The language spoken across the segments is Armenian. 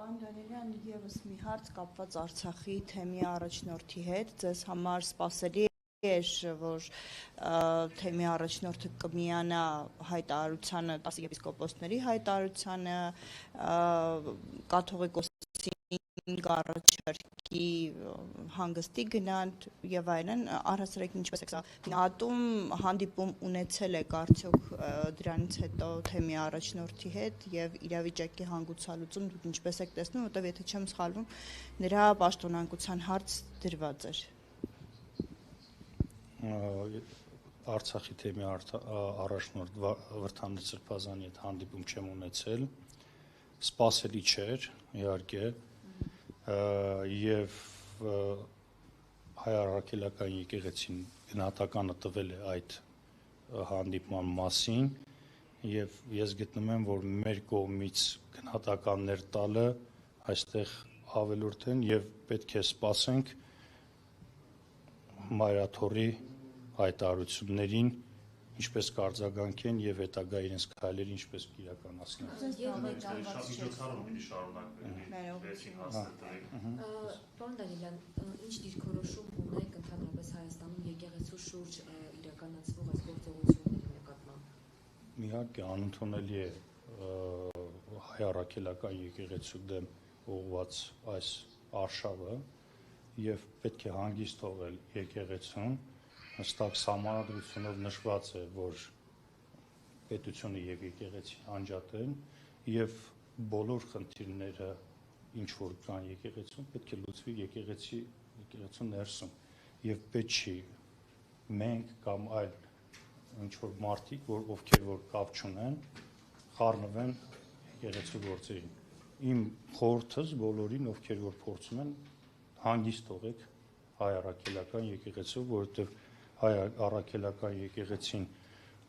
Պարոն Դանիելյան, եւս մի հարց կապված Արցախի թեմի առաջնորդի հետ, ձեզ համար սպասելի էր, որ թեմի առաջնորդը կմիանա հայտարարությանը, 10 եպիսկոպոսների հայտարարությանը, կաթողիկոսին կառաջարկի հանգստի գնալ եւ այլն, առհասարակ ինչպես է սա ՆԱՏՕ-ում հանդիպում ունեցել եք արդյոք դրանից հետո թեմի առաջնորդի հետ եւ իրավիճակի հանգուցալուծում դուք ինչպես եք տեսնում, որտեւ եթե չեմ սխալվում, նրա պաշտոնանկության հարց դրված էր։ Արցախի թեմի առաջնորդ Վրդանիկ Սրբազանի հետ հանդիպում չեմ ունեցել, սպասելի չէր, իհարկե, եւ հայ առաքելական եկեղեցին գնահատականը տվել է այդ հանդիպման մասին եւ ես գտնում եմ, որ մեր կողմից գնահատականներ տալը այստեղ ավելորդ են եւ պետք է սպասենք մայրաթորի հայտարարություններին, ինչպես կարձագանքեն եւ հետագա իրենց քայլերը ինչպես կիրականացնեն։ Պարոն Դանիելյան, ինչ դիրքորոշում ունեք ընդհանրապես Հայաստանում եկեղեցու շուրջ իրականացվող այս գործողությունների նկատմամբ։ Իհարկե անընդունելի է հայ առաքելական եկեղեցու դեմ ուղղված այս արշավը եւ պետք է հանգիստ թողել եկեղեցուն, հստակ սահմանադրությունով նշված է, որ պետությունը եւ եկեղեցին անջատեն եւ բոլոր խնդիրները ինչ որ կան եկեղեցում պետք է լուծվի եկեղեցու ներսում եւ պետք չի մենք կամ այլ ինչ որ մարդիկ, ովքեր որ կապ չունեն, խառնվեն եկեղեցու գործերին։ Իմ խորհուրդս բոլորին, ովքեր որ փորձում են, հանգիստ թողեք հայ առաքելական եկեղեցու, որովհետեւ հայ առաքելական եկեղեցին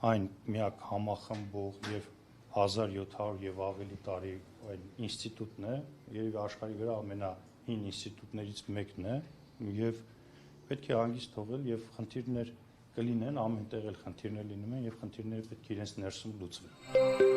այն միակ համախմբող եւ 1700 եւ ավելի տարի այն ինստիտուտն է, եւ աշխարհի վրա ամենահին ինստիտուտներից մեկն է եւ պետք է հանգիստ թողել եւ խնդիրներ կլինեն, ամեն տեղ էլ խնդիրներ լինում են եւ խնդիրները պետք է իրենց ներսում լուծվեն։